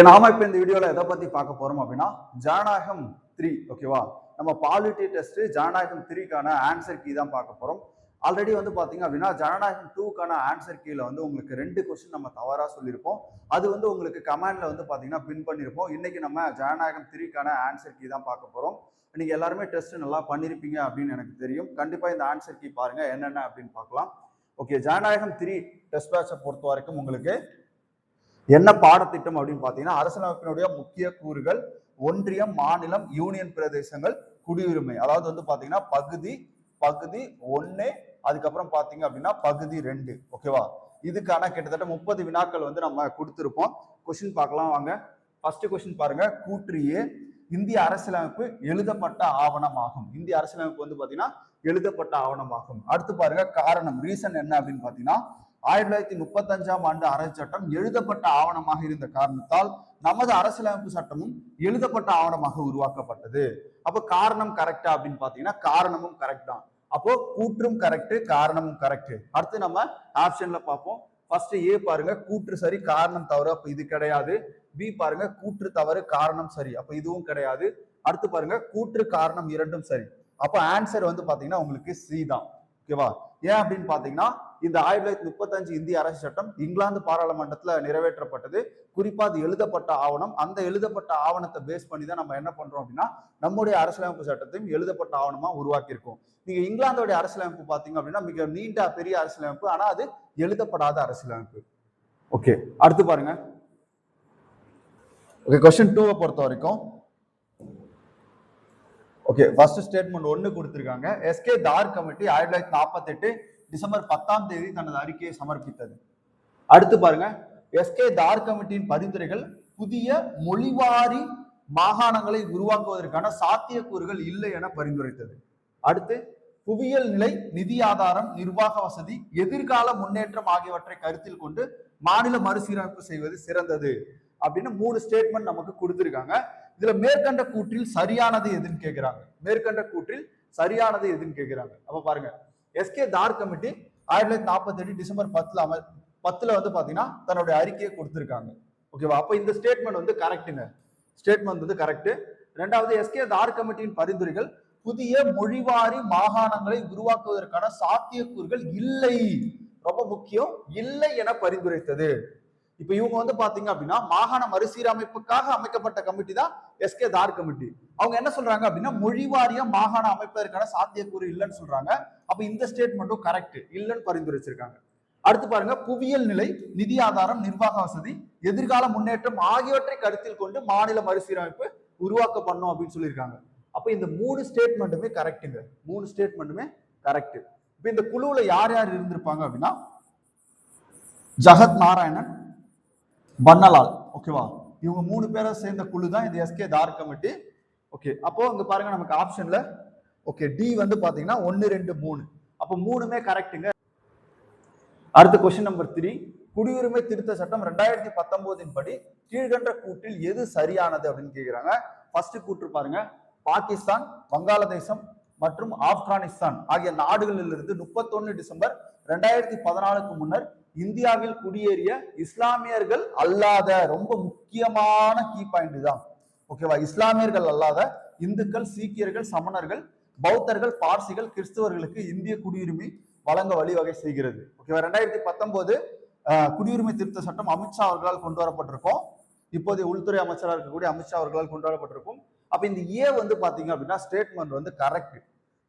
நாம இப்ப இந்த வீடியோல எதை பத்தி பார்க்க போறோம் அப்படின்னா ஜனநாயகம் 3. ஓகேவா? நம்ம பாலிட்டி டெஸ்ட் ஜனநாயகம் 3க்கான ஆன்சர் கீ தான் பார்க்க போறோம். ஆல்ரெடி வந்து பாத்தீங்க அப்படின்னா ஜனநாயகம் 2க்கான ஆன்சர் கீல வந்து உங்களுக்கு 2 கொஸ்டின் நம்ம தவறா சொல்லியிருப்போம். அது வந்து உங்களுக்கு கமெண்ட்ல வந்து பாத்தீங்கன்னா பின் பண்ணிருப்போம். இன்னைக்கு நம்ம ஜனநாயகம் 3க்கான ஆன்சர் கீ தான் பார்க்க போறோம். நீங்க எல்லாருமே டெஸ்ட் நல்லா பண்ணிருப்பீங்க அப்படின்னு எனக்கு தெரியும். கண்டிப்பா இந்த ஆன்சர் கீ பாருங்க என்னென்ன அப்படின்னு பார்க்கலாம். ஓகே, ஜனநாயகம் 3 டெஸ்ட் பேட்சை பொறுத்த வரைக்கும் உங்களுக்கு என்ன பாடத்திட்டம் அப்படின்னு பாத்தீங்கன்னா அரசியலமைப்பினுடைய முக்கிய கூறுகள் ஒன்றியம், மாநிலம், யூனியன் பிரதேசங்கள், குடியுரிமை. அதாவது வந்து பாத்தீங்கன்னா பகுதி 1, அதுக்கப்புறம் பாத்தீங்க அப்படின்னா பகுதி 2. ஓகேவா? இதுக்கான கிட்டத்தட்ட 30 வினாக்கள் வந்து நம்ம கொடுத்திருப்போம். கொஸ்டின் பார்க்கலாம் வாங்க. ஃபர்ஸ்ட் கொஸ்டின் பாருங்க. கூற்று ஏ, இந்திய அரசியலமைப்பு எழுதப்பட்ட ஆவணமாகும். இந்திய அரசியலமைப்பு வந்து பாத்தீங்கன்னா எழுதப்பட்ட ஆவணமாகும். அடுத்து பாருங்க காரணம், ரீசன் என்ன அப்படின்னு பாத்தீங்கன்னா 1935ஆம் ஆண்டு அரசு சட்டம் எழுதப்பட்ட ஆவணமாக இருந்த காரணத்தால் நமது அரசியலமைப்பு சட்டமும் எழுதப்பட்ட ஆவணமாக உருவாக்கப்பட்டது. அப்போ காரணம் கரெக்டா அப்படின்னு பாத்தீங்கன்னா காரணமும் கரெக்ட் தான். அப்போ கூற்றும் கரெக்ட், காரணமும் கரெக்ட். அடுத்து நம்ம ஆப்ஷன்ல பார்ப்போம். ஃபர்ஸ்ட் ஏ பாருங்க, கூற்று சரி காரணம் தவறு, அப்ப இது கிடையாது. பி பாருங்க, கூற்று தவறு காரணம் சரி, அப்ப இதுவும் கிடையாது. அடுத்து பாருங்க, கூற்று காரணம் இரண்டும் சரி, அப்ப ஆன்சர் வந்து பாத்தீங்கன்னா உங்களுக்கு சி தான். ஓகேவா? ஏன் அப்படின்னு பாத்தீங்கன்னா இந்த 1935 இந்திய அரசு சட்டம் இங்கிலாந்து பாராளுமன்றத்துல நிறைவேற்றப்பட்டது. குறிப்பா அது எழுதப்பட்ட ஆவணம். அந்த எழுதப்பட்ட ஆவணத்தை பேஸ் பண்ணி தான் நம்ம என்ன பண்றோம் அப்படின்னா நம்முடைய அரசியலமைப்பு சட்டத்தையும் எழுதப்பட்ட ஆவணமா உருவாக்கியிருக்கோம். நீங்க இங்கிலாந்தோடைய அரசியலமைப்பு பாத்தீங்க அப்படின்னா மிக நீண்ட பெரிய அரசியலமைப்பு, ஆனா அது எழுதப்படாத அரசியலமைப்பு. ஓகே, அடுத்து பாருங்க. ஓகே, क्वेश्चन 2 பொறுத்த வரைக்கும் ஓகே, ஃபர்ஸ்ட் ஸ்டேட்மெண்ட் 1 கொடுத்திருக்காங்க. எஸ்கே தார் கமிட்டி 1948 டிசம்பர் 10ஆம் தேதி தனது அறிக்கையை சமர்ப்பித்தது. அடுத்து பாருங்க, எஸ்கே தார் கமிட்டியின் பரிந்துரைகள் புதிய மொழிவாரி மாகாணங்களை உருவாக்குவதற்கான சாத்தியக்கூறுகள் இல்லை என பரிந்துரைத்தது. அடுத்து புவியியல் நிலை, நிதி ஆதாரம், நிர்வாக வசதி, எதிர்கால முன்னேற்றம் ஆகியவற்றை கருத்தில் கொண்டு மாநில மறுசீரமைப்பு செய்வது சிறந்தது அப்படின்னு 3 ஸ்டேட்மெண்ட் நமக்கு கொடுத்திருக்காங்க. இதுல மேற்கண்ட கூற்றில் சரியானது எதுன்னு கேட்கிறாங்க. மேற்கண்ட கூற்றில் சரியானது எதுன்னு கேட்கிறாங்க. அப்ப பாருங்க, எஸ்கே தார் கமிட்டி 1948 டிசம்பர் 10ல வந்து பாத்தீங்கன்னா தன்னுடைய அறிக்கையை கொடுத்திருக்காங்க. ஓகேவா? அப்ப இந்த ஸ்டேட்மெண்ட் வந்து கரெக்டுங்க. ஸ்டேட்மெண்ட் வந்து கரெக்ட். ரெண்டாவது, எஸ்கே தார் கமிட்டியின் பரிந்துரைகள் புதிய மொழிவாரி மாகாணங்களை உருவாக்குவதற்கான சாத்தியக்கூறுகள் இல்லை, ரொம்ப முக்கியம், இல்லை என பரிந்துரைத்தது. இப்ப இவங்க வந்து பாத்தீங்க அப்படின்னா மாகாண மறுசீரமைப்புக்காக அமைக்கப்பட்ட கமிட்டி தான் எஸ்கே தார் கமிட்டி. அவங்க என்ன சொல்றாங்க அப்படின்னா மொழிவாரிய மாகாணம் அமைப்பதற்கான சாத்தியக்கூறு இல்லைன்னு சொல்றாங்க. அப்ப இந்த ஸ்டேட்மெண்ட்டும் கரெக்ட், இல்லைன்னு பரிந்துரைச்சிருக்காங்க. அடுத்து பாருங்க, புவியியல் நிலை, நிதி ஆதாரம், நிர்வாக வசதி, எதிர்கால முன்னேற்றம் ஆகியவற்றை கருத்தில் கொண்டு மாநில மறுசீரமைப்பு உருவாக்க பண்ணும் அப்படின்னு சொல்லியிருக்காங்க. அப்ப இந்த 3 ஸ்டேட்மெண்ட்டுமே கரெக்டுங்க. 3 ஸ்டேட்மெண்ட்டுமே கரெக்ட். இப்ப இந்த குழுவுல யார் யார் இருந்திருப்பாங்க அப்படின்னா ஜகத் நாராயணன், பன்னலால். ஓகேவா? இவங்க 3 பேரை சேர்ந்த குழு தான் இந்த எஸ்கே தார் கமிட்டி. ஓகே, அப்போ இங்க பாருங்க நமக்கு ஆப்ஷன்ல ஓகே டி வந்து பாத்தீங்கன்னா 1, 2, 3, அப்போ 3மே கரெக்டுங்க. அடுத்த கொஸ்டின் நம்பர் 3, குடியுரிமை திருத்த சட்டம் 2019 படி கீழ்கண்ட கூற்றில் எது சரியானது அப்படின்னு கேக்குறாங்க. ஃபர்ஸ்ட் கூற்று பாருங்க, பாகிஸ்தான், வங்காளதேசம் மற்றும் ஆப்கானிஸ்தான் ஆகிய நாடுகளிலிருந்து 31 டிசம்பர் 2014க்கு முன்னர் இந்தியாவில் குடியேறிய இஸ்லாமியர்கள் அல்லாத, ரொம்ப முக்கியமான கீ பாயிண்ட் தான். ஓகேவா? இஸ்லாமியர்கள் அல்லாத இந்துக்கள், சீக்கியர்கள், சமணர்கள், பௌத்தர்கள், பார்சிகள், கிறிஸ்தவர்களுக்கு இந்திய குடியுரிமை வழங்க வழிவகை செய்கிறது. ஓகேவா? 2019 குடியுரிமை திருத்த சட்டம் அமித்ஷா அவர்களால் கொண்டு வரப்பட்டிருக்கும். இப்போதைய உள்துறை அமைச்சராக இருக்கக்கூடிய அமித்ஷா அவர்களால் கொண்டு வரப்பட்டிருக்கும். அப்ப இந்த ஏ வந்து பாத்தீங்க அப்படின்னா ஸ்டேட்மெண்ட் வந்து கரெக்ட்.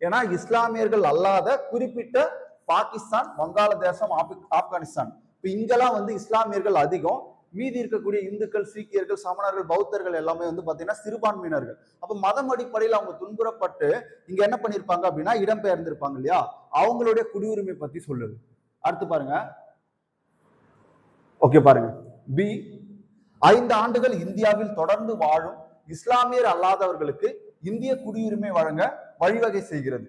ஏன்னா இஸ்லாமியர்கள் அல்லாத குறிப்பிட்ட பாகிஸ்தான், வங்காளதேசம், ஆப்கானிஸ்தான், இப்ப இங்கெல்லாம் வந்து இஸ்லாமியர்கள் அதிகம். மீதி இருக்கக்கூடிய இந்துக்கள், சீக்கியர்கள், சமணர்கள், பௌத்தர்கள் எல்லாமே வந்து பாத்தீங்கன்னா சிறுபான்மையினர்கள். அப்ப மதம் அடிப்படையில் அவங்க துன்புறப்பட்டு இங்க என்ன பண்ணிருப்பாங்க அப்படின்னா இடம்பெயர்ந்திருப்பாங்க இல்லையா, அவங்களுடைய குடியுரிமை பத்தி சொல்லுது. அடுத்து பாருங்க. ஓகே பாருங்க, பி, 5 ஆண்டுகள் இந்தியாவில் தொடர்ந்து வாழும் இஸ்லாமியர் அல்லாதவர்களுக்கு இந்திய குடியுரிமை வழங்க வழிவகை செய்கிறது.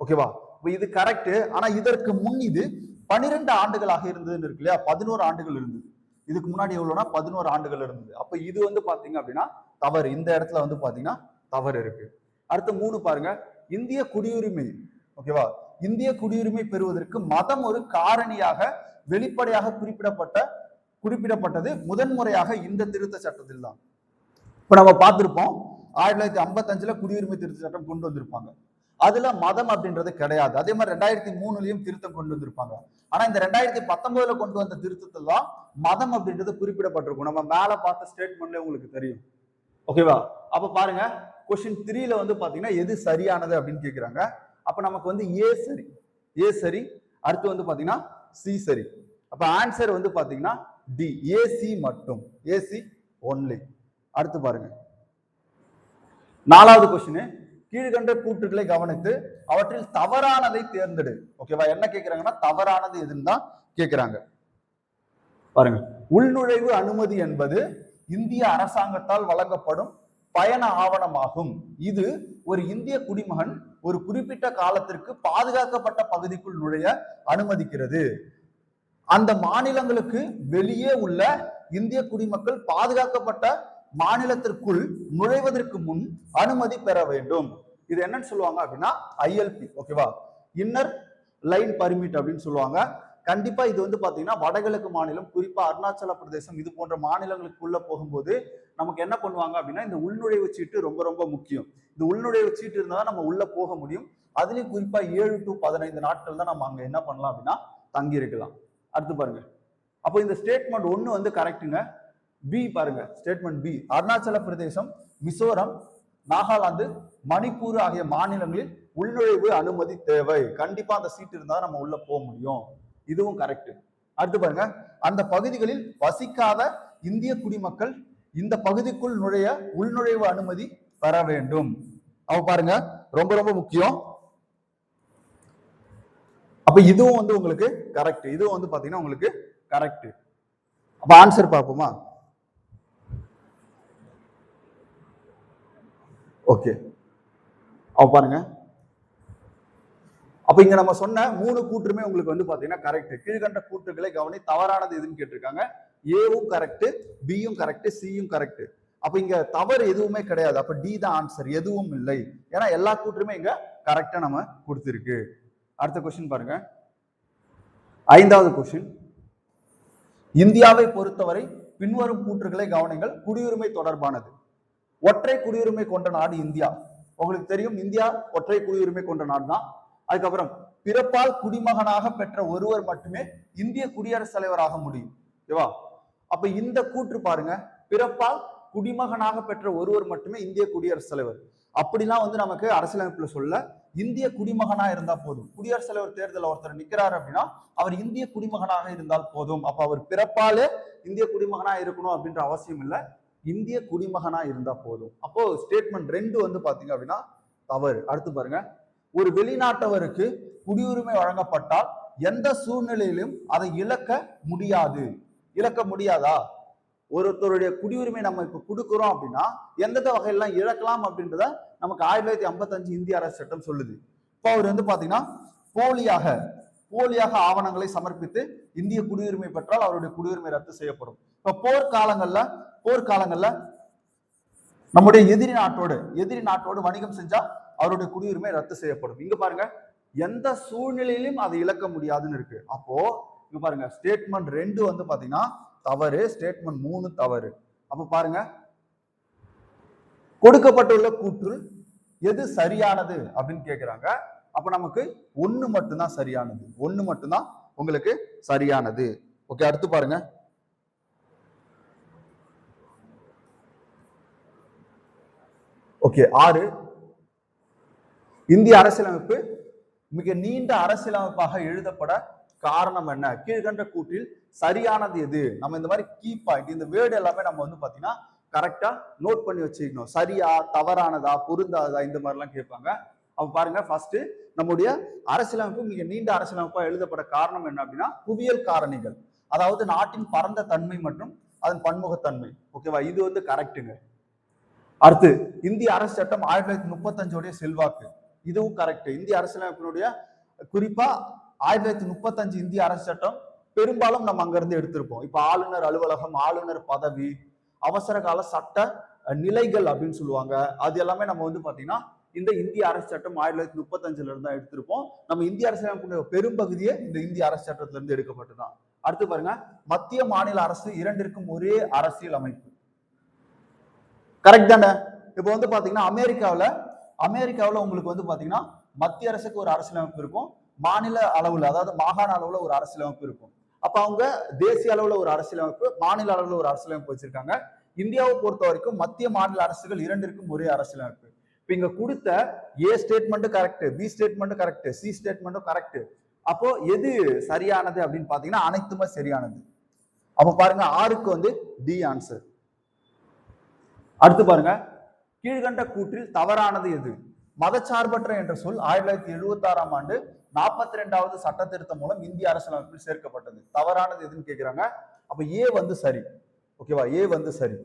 ஓகேவா? இது கரெக்ட். ஆனா இதற்கு முன் இது 12 ஆண்டுகளாக இருந்ததுன்னு இருக்கு இல்லையா, 11 ஆண்டுகள் இருந்தது. இதுக்கு முன்னாடி எவ்வளவுனா 11 ஆண்டுகள் இருந்தது. அப்ப இது வந்து பாத்தீங்க அப்படின்னா தவறு. இந்த இடத்துல வந்து பாத்தீங்கன்னா தவறு இருக்கு. அடுத்து 3 பாருங்க, இந்திய குடியுரிமை. ஓகேவா? இந்திய குடியுரிமை பெறுவதற்கு மதம் ஒரு காரணியாக வெளிப்படையாக குறிப்பிடப்பட்ட குறிப்பிடப்பட்டது முதன்முறையாக இந்த திருத்த சட்டத்தில் தான். இப்ப நம்ம பார்த்திருப்போம் 1955 குடியுரிமை திருத்த சட்டம் கொண்டு வந்திருப்பாங்க. அதுல மதம் அப்படின்றது கிடையாது. அதே மாதிரி 2003லயும் திருத்தம் கொண்டு வந்திருப்பாங்க. ஆனா இந்த 2019 கொண்டு வந்த திருத்தத்தில் தான் மதம் அப்படின்றது குறிப்பிடப்பட்டிருக்கும். நம்ம மேல பார்த்த ஸ்டேட்மெண்ட்ல உங்களுக்கு தெரியும். ஓகேவா? அப்ப பாருங்க கொஸ்டின் 3ல வந்து பாத்தீங்கன்னா எது சரியானது அப்படின்னு கேக்குறாங்க. அப்ப நமக்கு வந்து ஏ சரி, அடுத்து வந்து பாத்தீங்கன்னா சி சரி. அப்ப ஆன்சர் வந்து பாத்தீங்கன்னா டி, ஏசி மட்டும், ஏசி ஒன்லி. அடுத்து பாருங்க 4வது கொஸ்டின், கீழ்கண்ட கூற்றுகளை கவனித்து அவற்றில் தவறானதை தேர்ந்தெடு. ஓகேவா? என்ன கேக்குறாங்கன்னா தவறானது எதுன்னு தான் கேக்குறாங்க. பாருங்க, உள்நுழைவு அனுமதி என்பது இந்திய அரசாங்கத்தால் வழங்கப்படும் பயண ஆவணமாகும். இது ஒரு இந்திய குடிமகன் ஒரு குறிப்பிட்ட காலத்திற்கு பாதுகாக்கப்பட்ட பகுதிக்குள் நுழைய அனுமதிக்கிறது. அந்த மாநிலங்களுக்கு வெளியே உள்ள இந்திய குடிமக்கள் பாதுகாக்கப்பட்ட மாநிலத்திற்குள் நுழைவதற்கு முன் அனுமதி பெற வேண்டும். இது என்னன்னு சொல்லுவாங்க அப்படின்னா ஐஎல்பி. ஓகேவா? இன்னர் லைன் பர்மிட் அப்படின்னு சொல்லுவாங்க. கண்டிப்பா இது வந்து பாத்தீங்கன்னா வடகிழக்கு மாநிலம், குறிப்பா அருணாச்சல பிரதேசம், இது போன்ற மாநிலங்களுக்குள்ள போகும்போது நமக்கு என்ன பண்ணுவாங்க அப்படின்னா இந்த உள்நுழைவு சீட்டு ரொம்ப ரொம்ப முக்கியம். இந்த உள்நுழைவு சீட்டு இருந்தாதான் நம்ம உள்ள போக முடியும். அதுலயும் குறிப்பா 7 to 15 நாட்கள் தான் நம்ம அங்க என்ன பண்ணலாம் அப்படின்னா தங்கி இருக்கலாம். அடுத்து பாருங்க, அப்போ இந்த ஸ்டேட்மெண்ட் 1 வந்து கரெக்டுங்க. பி பாருங்க, ஸ்டேட்மெண்ட் பி, அருணாச்சல பிரதேசம், மிசோரம், நாகாலாந்து, மணிப்பூர் ஆகிய மாநிலங்களில் உள்நுழைவு அனுமதி தேவை. கண்டிப்பா அந்த சீட் இருந்தா நம்ம உள்ள போக முடியும். இதுவும் கரெக்ட். அடுத்து பாருங்க, அந்த பகுதிகளில் வசிக்காத இந்திய குடிமக்கள் இந்த பகுதிக்குள் நுழைய உள்நுழைவு அனுமதி பெற வேண்டும். அவ பாருங்க ரொம்ப ரொம்ப முக்கியம். அப்ப இதுவும் வந்து உங்களுக்கு கரெக்ட். இதுவும் வந்து பாத்தீங்கன்னா உங்களுக்கு கரெக்ட். அப்ப ஆன்சர் பார்ப்போமா? ஓகே, அவ பாருங்க. அப்ப இங்க நம்ம சொன்ன 3 கூற்றுமே உங்களுக்கு வந்து பாத்தீங்கன்னா கரெக்ட். கீழ்கண்ட கூற்றுகளை கவனி, தவறானது எதுன்னு கேட்டிருக்காங்க. ஏவும் கரெக்ட், பியும் கரெக்ட், சியும் கரெக்ட். அப்ப இங்க தவறு எதுவுமே கிடையாது. அப்ப டி தான் ஆன்சர், எதுவும் இல்லை. ஏன்னா எல்லா கூற்றுமே இங்க கரெக்டா நம்ம கொடுத்திருக்கு. அடுத்த கொஸ்டின் பாருங்க, 5வது கொஸ்டின், இந்தியாவை பொறுத்தவரை பின்வரும் கூற்றுகளை கவனிங்கள். குடியுரிமை தொடர்பானது. ஒற்றை குடியுரிமை கொண்ட நாடு இந்தியா. உங்களுக்கு தெரியும் இந்தியா ஒற்றை குடியுரிமை கொண்ட நாடு தான். அதுக்கப்புறம் பிறப்பால் குடிமகனாக பெற்ற ஒருவர் மட்டுமே இந்திய குடியரசுத் தலைவராக முடியும். ஓகேவா? அப்ப இந்த கூற்று பாருங்க, பிறப்பால் குடிமகனாக பெற்ற ஒருவர் மட்டுமே இந்திய குடியரசுத் தலைவர். அப்படிலாம் வந்து நமக்கு அரசியலமைப்புல சொல்ல, இந்திய குடிமகனா இருந்தா போதும். குடியரசுத் தலைவர் தேர்தலில் ஒருத்தர் நிக்கிறாரு அப்படின்னா அவர் இந்திய குடிமகனாக இருந்தால் போதும். அப்ப அவர் பிறப்பாலே இந்திய குடிமகனா இருக்கணும் அப்படின்ற அவசியம் இல்லை, இந்திய குடிமகனா இருந்தா போதும். அப்போ ஸ்டேட்மெண்ட் 2 வந்து பாத்தீங்க அப்படின்னா தவறு. அடுத்து பாருங்க, ஒரு வெளிநாட்டவருக்கு குடியுரிமை வழங்கப்பட்டால் எந்த சூழ்நிலையிலும் அதை இழக்க முடியாது. இழக்க முடியாதா? ஒருத்தருடைய குடியுரிமை நம்ம இப்ப கொடுக்கிறோம் அப்படின்னா எந்தெந்த வகையெல்லாம் இழக்கலாம் அப்படின்றத நமக்கு 1955 இந்திய அரசு சட்டம் சொல்லுது. இப்போ அவர் வந்து பாத்தீங்கன்னா போலியாக ஆவணங்களை சமர்ப்பித்து இந்திய குடியுரிமை பெற்றால் அவருடைய குடியுரிமை ரத்து செய்யப்படும். இப்ப போர்க்காலங்கள்ல நம்முடைய எதிரி நாட்டோடு வணிகம் செஞ்சா அவருடைய குடியுரிமை ரத்து செய்யப்படும். இங்க பாருங்க, எந்த சூழ்நிலையிலும் அதை இழக்க முடியாதுன்னு இருக்கு. அப்போ இங்க பாருங்க, ஸ்டேட்மெண்ட் 2 வந்து பாத்தீங்கன்னா தவறு, ஸ்டேட்மெண்ட் 3 தவறு. அப்ப பாருங்க, கொடுக்கப்பட்டுள்ள கூற்று எது சரியானது அப்படின்னு கேக்குறாங்க. அப்ப நமக்கு 1 மட்டும்தான் சரியானது. 1 மட்டும்தான் உங்களுக்கு சரியானது. ஓகே, அடுத்து பாருங்க, ஓகே 6, இந்திய அரசியலமைப்பு மிக நீண்ட அரசியலமைப்பாக எழுதப்பட காரணம் என்ன? கீழ்கண்ட கூற்றில் சரியானது எது? நம்ம இந்த மாதிரி கீ பாயிண்ட், இந்த வேர்டு எல்லாமே நம்ம வந்து பாத்தீங்கன்னா கரெக்டா நோட் பண்ணி வச்சுக்கணும். சரியா, தவறானதா, பொருந்தாதா, இந்த மாதிரிலாம் கேட்பாங்க. அப்ப பாருங்க, ஃபர்ஸ்ட் நம்முடைய அரசியலமைப்பு மிக நீண்ட அரசியலமைப்பா எழுதப்பட காரணம் என்ன அப்படின்னா புவியியல் காரணிகள், அதாவது நாட்டின் பரந்த தன்மை மற்றும் அதன் பன்முகத்தன்மை. ஓகேவா? இது வந்து கரெக்டுங்க. அடுத்து இந்திய அரசு சட்டம் 1935 செல்வாக்கு, இதுவும் கரெக்ட். இந்திய அரசியலமைப்பினுடைய குறிப்பா 1935 இந்திய அரசு சட்டம் பெரும்பாலும் நம்ம அங்க இருந்து எடுத்திருப்போம். இப்ப ஆளுநர் அலுவலகம், ஆளுநர் பதவி, அவசர கால சட்ட நிலைகள் அப்படின்னு சொல்லுவாங்க. அது எல்லாமே நம்ம வந்து பாத்தீங்கன்னா இந்த இந்திய அரசு சட்டம் 1935 இருந்து தான் எடுத்திருப்போம். நம்ம இந்திய அரசியலமைப்புடைய பெரும்பகுதியே இந்த இந்திய அரசு சட்டத்துல இருந்து எடுக்கப்பட்டுதான். அடுத்து பாருங்க, மத்திய மாநில அரசு இரண்டிற்கும் ஒரே அரசியல் அமைப்பு. கரெக்ட் தானே? இப்போ வந்து பாத்தீங்கன்னா அமெரிக்காவில் உங்களுக்கு வந்து பாத்தீங்கன்னா மத்திய அரசுக்கு ஒரு அரசியலமைப்பு இருக்கும், மாநில அளவுல அதாவது மாகாண அளவுல ஒரு அரசியலமைப்பு இருக்கும். அப்ப அவங்க தேசிய அளவுல ஒரு அரசியலமைப்பு, மாநில அளவுல ஒரு அரசியலமைப்பு வச்சிருக்காங்க. இந்தியாவை பொறுத்த வரைக்கும் மத்திய மாநில அரசுகள் இரண்டிற்கும் ஒரே அரசியலமைப்பு. இப்ப இங்க கொடுத்த A statement correct, B statement correct, C ஸ்டேட்மெண்ட்டும் கரெக்ட். அப்போ எது சரியானது அப்படின்னு பாத்தீங்கன்னா அனைத்துமே சரியானது. அப்ப பாருங்க, ஆறுக்கு வந்து டி ஆன்சர். அடுத்து பாருங்க, கீழ்கண்ட கூற்றில் தவறானது எது? மதச்சார்பற்ற என்ற சொல் 1976ஆம் ஆண்டு 42வது சட்ட திருத்தம் மூலம் இந்திய அரசியலமைப்பில் சேர்க்கப்பட்டது. தவறானது எதுன்னு கேட்கிறாங்க. அப்ப ஏ வந்து சரி. ஓகேவா? ஏ வந்து சரி.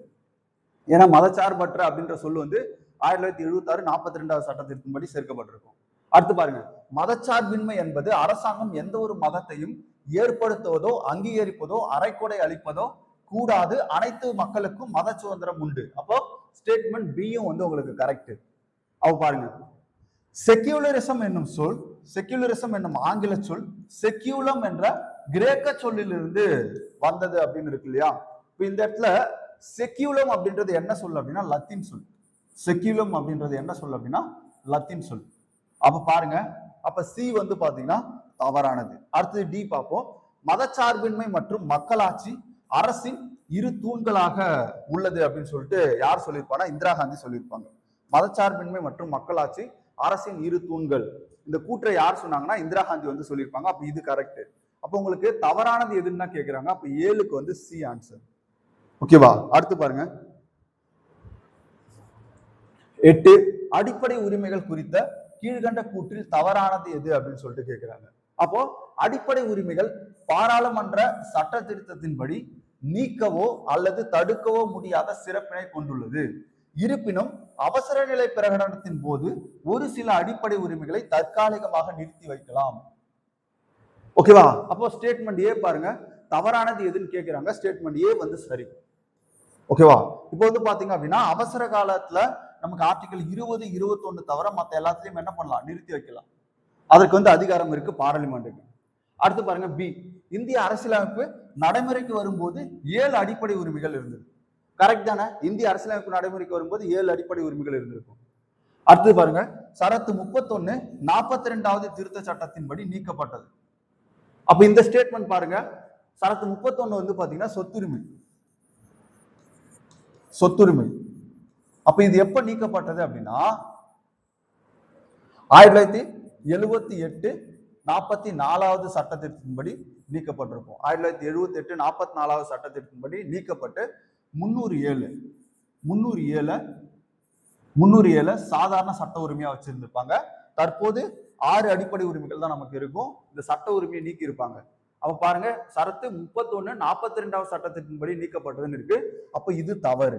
ஏன்னா மதச்சார்பற்ற அப்படின்ற சொல் வந்து 1976 42வது சட்ட திருத்தம்படி சேர்க்கப்பட்டிருக்கும். அடுத்து பாருங்க, மதச்சார்பின்மை என்பது அரசாங்கம் எந்த ஒரு மதத்தையும் ஏற்படுத்துவதோ அங்கீகரிப்பதோ அரைக்கொடை அளிப்பதோ கூடாது, அனைத்து மக்களுக்கும் மத சுதந்திரம் உண்டு. அப்போ ஸ்டேட்மெண்ட் பியும் வந்து உங்களுக்கு கரெக்ட். அவ பாருங்க, செக்யூலரிசம் என்னும் சொல், செக்யூலரிசம் என்னும் ஆங்கில சொல் செக்யூலம் என்ற கிரேக்க சொல்லிலிருந்து வந்தது அப்படின்னு இருக்கு இல்லையா? இப்ப இந்த இடத்துல செக்யூலம் அப்படின்றது என்ன சொல் அப்படின்னா லத்தீன் சொல். செக்யூலம் அப்படின்றது என்ன சொல் அப்படின்னா லத்தீன் சொல். அப்ப பாருங்க, அப்ப சி வந்து பாத்தீங்கன்னா தவறானது. அடுத்தது டி பார்ப்போம். மதச்சார்பின்மை மற்றும் மக்களாட்சி அரசின் இரு தூண்களாக உள்ளது அப்படின்னு சொல்லிட்டு யார் சொல்லியிருப்பாங்கன்னா இந்திரா காந்தி சொல்லியிருப்பாங்க. மதச்சார்பின்மை மற்றும் மக்களாட்சி அரசின் இரு தூண்கள், இந்த கூற்றை யார் சொன்னாங்கன்னா இந்திரா காந்தி வந்து சொல்லியிருப்பாங்க. அப்ப இது கரெக்ட். அப்ப உங்களுக்கு தவறானது எதுன்னு தான் கேட்கிறாங்க. அப்ப 7க்கு வந்து சி ஆன்சர். ஓகேவா? அடுத்து பாருங்க, 8 அடிப்படை உரிமைகள் குறித்த கீழ்கண்ட கூற்றில் தவறானது எது அப்படின்னு சொல்லிட்டு கேட்கிறாங்க. அப்போ அடிப்படை உரிமைகள் பாராளுமன்ற சட்ட திருத்தத்தின்படி நீக்கவோ அல்லது தடுக்கவோ முடியாத சிறப்பினை கொண்டுள்ளது. இருப்பினும் அவசர நிலை பிரகடனத்தின் போது ஒரு சில அடிப்படை உரிமைகளை தற்காலிகமாக நிறுத்தி வைக்கலாம். ஓகேவா? அப்போ ஸ்டேட்மெண்ட் ஏ பாருங்க, தவறானது எதுன்னு கேட்கிறாங்க. ஸ்டேட்மெண்ட் ஏ வந்து சரி. ஓகேவா? இப்போ வந்து பாத்தீங்க அப்படின்னா அவசர காலத்துல நமக்கு ஆர்டிகல் 20, 21 தவிர மத்த எல்லாத்தையும் என்ன பண்ணலாம்? நிறுத்தி வைக்கலாம். அதற்கு வந்து அதிகாரம் இருக்கு பார்லிமெண்ட்டுக்கு. அடுத்து பாருங்க, பி இந்திய அரசியலமைப்பு நடைமுறைக்கு வரும்போது 7 அடிப்படை உரிமைகள் இருந்தது. கரெக்ட் தானே? இந்திய அரசியலமைப்பு நடைமுறைக்கு வரும்போது 7 அடிப்படை உரிமைகள் இருந்திருக்கும். அடுத்து பாருங்க, சரத்து 31 42வது திருத்த சட்டத்தின்படி நீக்கப்பட்டது. அப்ப இந்த ஸ்டேட்மெண்ட் பாருங்க, சரத்து 31 வந்து பாத்தீங்கன்னா சொத்துரிமை. சொத்துரிமை. அப்ப இது எப்ப நீக்கப்பட்டது அப்படின்னா 1978 44வது சட்ட திருத்தத்தின்படி நீக்கப்பட்டிருக்கும். 1978 44வது சட்ட திருத்தத்தின்படி நீக்கப்பட்டு 307 சாதாரண சட்ட உரிமையா வச்சிருந்திருப்பாங்க. தற்போது 6 அடிப்படை உரிமைகள் தான் நமக்கு இருக்கும். இந்த சட்ட உரிமையை நீக்கி இருப்பாங்க. அப்ப பாருங்க, சரத்து 31 42வது சட்டத்தின்படி நீக்கப்பட்டதுன்னு இருக்கு. அப்ப இது தவறு.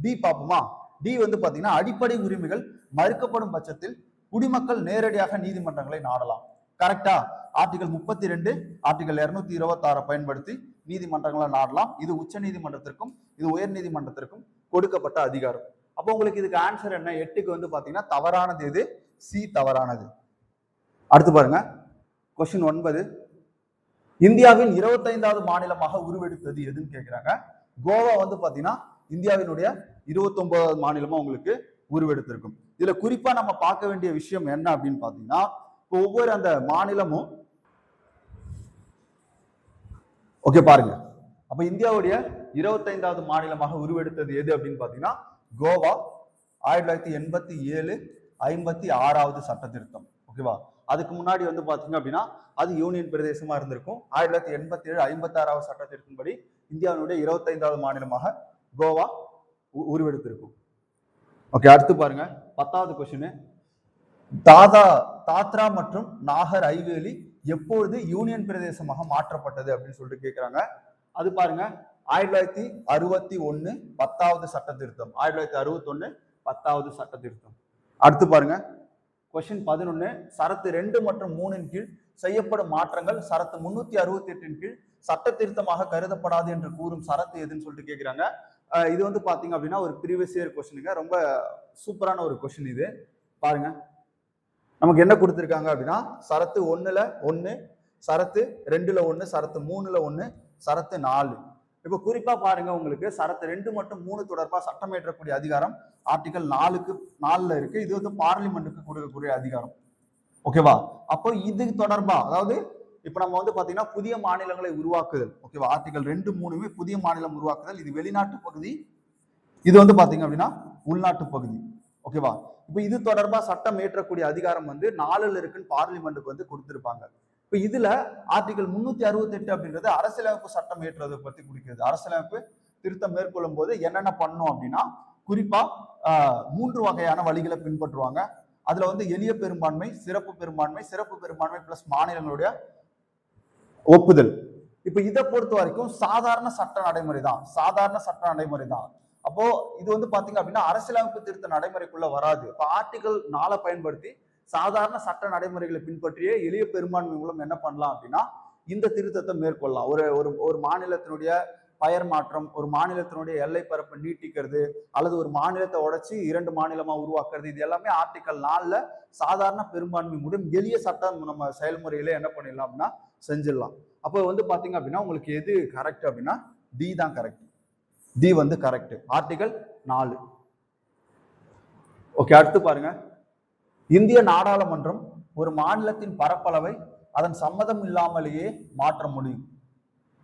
டி பாப்போமா? டி வந்து பாத்தீங்கன்னா அடிப்படை உரிமைகள் மறுக்கப்படும் பட்சத்தில் குடிமக்கள் நேரடியாக நீதிமன்றங்களை நாடலாம். கரெக்டா? ஆர்டிகல் 32 ஆர்டிகல் 226 பயன்படுத்தி நீதிமன்றங்களை நாடலாம். இது உச்ச நீதிமன்றத்திற்கும் இது உயர் நீதிமன்றத்திற்கும் கொடுக்கப்பட்ட அதிகாரம். அப்போ உங்களுக்கு இதுக்கு ஆன்சர் என்ன? 8க்கு வந்து பாத்தீங்கன்னா தவறானது எது? சி தவறானது. அடுத்து பாருங்க, கொஸ்டின் 9 இந்தியாவின் 25வது மாநிலமாக உருவெடுத்தது எதுன்னு கேட்கிறாங்க. கோவா வந்து பாத்தீங்கன்னா இந்தியாவினுடைய 29வது மாநிலமா உங்களுக்கு உருவெடுத்திருக்கும். இதுல குறிப்பா நம்ம பார்க்க வேண்டிய விஷயம் என்ன அப்படின்னு பாத்தீங்கன்னா, இப்போ ஒவ்வொரு அந்த மாநிலமும் ஓகே பாருங்க. அப்ப இந்தியாவுடைய 25வது மாநிலமாக உருவெடுத்தது எது அப்படின்னு பாத்தீங்கன்னா கோவா. 1987 56வது சட்ட திருத்தம். ஓகேவா? அதுக்கு முன்னாடி வந்து பாத்தீங்க அப்படின்னா அது யூனியன் பிரதேசமா இருந்திருக்கும். 1987 56வது சட்ட திருத்தத்தின்படி இந்தியாவினுடைய 25வது மாநிலமாக கோவா உருவெடுத்திருக்கும். ஓகே, அடுத்து பாருங்க 10வது கொஸ்டின். தாத்ரா மற்றும் நாகர் ஹவேலி எப்பொழுது யூனியன் பிரதேசமாக மாற்றப்பட்டது அப்படின்னு சொல்லிட்டு கேட்கிறாங்க. அது பாருங்க 1961 10வது சட்ட திருத்தம். 1961 10வது சட்ட திருத்தம். அடுத்து பாருங்க கொஸ்டின் 11 சரத்து 2 மற்றும் 3 கீழ் செய்யப்படும் மாற்றங்கள் சரத்து 368 கீழ் சட்ட திருத்தமாக கருதப்படாது என்று கூறும் சரத்து எதுன்னு சொல்லிட்டு கேட்கிறாங்க. இது வந்து பாத்தீங்க அப்படின்னா ஒரு ப்ரீவியஸ் இயர் கொஸ்டினுங்க. ரொம்ப சூப்பரான ஒரு கொஸ்டின் இது. பாருங்க, நமக்கு என்ன கொடுத்திருக்காங்க அப்படின்னா சரத்து 1ல 1, சரத்து 2ல 1, சரத்து 3ல 1, சரத்து 4. இப்ப குறிப்பா பாருங்க, உங்களுக்கு சரத்து 2 மற்றும் 3 தொடர்பா சட்டம் இயற்றக்கூடிய அதிகாரம் ஆர்டிகல் 4ல இருக்கு. இது வந்து பார்லிமெண்ட்டுக்கு கொடுக்கக்கூடிய அதிகாரம். ஓகேவா? அப்போ இது தொடர்பா, அதாவது இப்ப நம்ம வந்து பாத்தீங்கன்னா புதிய மாநிலங்களை உருவாக்குதல். ஓகேவா? ஆர்டிகல் 2, 3மே புதிய மாநிலம் உருவாக்குதல். இது வெளிநாட்டு பகுதி, இது வந்து பாத்தீங்க அப்படின்னா உள்நாட்டு பகுதி. ஓகேவா? இப்ப இது தொடர்பா சட்டம் இயற்றக்கூடிய அதிகாரம் வந்து 4ல இருக்குன்னு பார்லிமெண்ட்டுக்கு வந்து கொடுத்திருப்பாங்க. இப்ப இதுல ஆர்டிகல் 368 அப்படின்றது அரசியலமைப்பு சட்டம் இயற்றுவதை பத்தி குறிக்கிறது. அரசியலமைப்பு திருத்தம் மேற்கொள்ளும் போது என்னென்ன பண்ணும் அப்படின்னா, குறிப்பா 3 வகையான வழிகளை பின்பற்றுவாங்க. அதுல வந்து எளிய பெரும்பான்மை, சிறப்பு பெரும்பான்மை, சிறப்பு பெரும்பான்மை பிளஸ் மாநிலங்களுடைய ஒப்புதல். இப்ப இதை பொறுத்த வரைக்கும் சாதாரண சட்ட நடைமுறை தான், சாதாரண சட்ட நடைமுறை தான். அப்போ இது வந்து பாத்தீங்க அப்படின்னா அரசியலமைப்பு திருத்த நடைமுறைக்குள்ள வராது. இப்ப ஆர்டிகல் 4 பயன்படுத்தி சாதாரண சட்ட நடைமுறைகளை பின்பற்றிய எளிய பெரும்பான்மை மூலம் என்ன பண்ணலாம் அப்படின்னா இந்த திருத்தத்தை மேற்கொள்ளலாம். ஒரு மாநிலத்தினுடைய பெயர் மாற்றம், ஒரு மாநிலத்தினுடைய எல்லை பரப்பை நீட்டிக்கிறது, அல்லது ஒரு மாநிலத்தை உடைச்சு 2 மாநிலமா உருவாக்குறது, இது எல்லாமே ஆர்டிகல் 4ல சாதாரண பெரும்பான்மை மூலம் எளிய சட்டம் நம்ம செயல்முறையில என்ன பண்ணிடலாம் அப்படின்னா செஞ்சிடலாம். அப்போ வந்து பாத்தீங்க அப்படின்னா உங்களுக்கு எது கரெக்ட் அப்படின்னா டி தான் கரெக்ட். டி வந்து கரெக்ட், ஆர்டிகல் 4. ஓகே, அடுத்து பாருங்க. இந்திய நாடாளுமன்றம் ஒரு மாநிலத்தின் பரப்பளவை அதன் சம்மதம் இல்லாமலேயே மாற்ற முடியும்.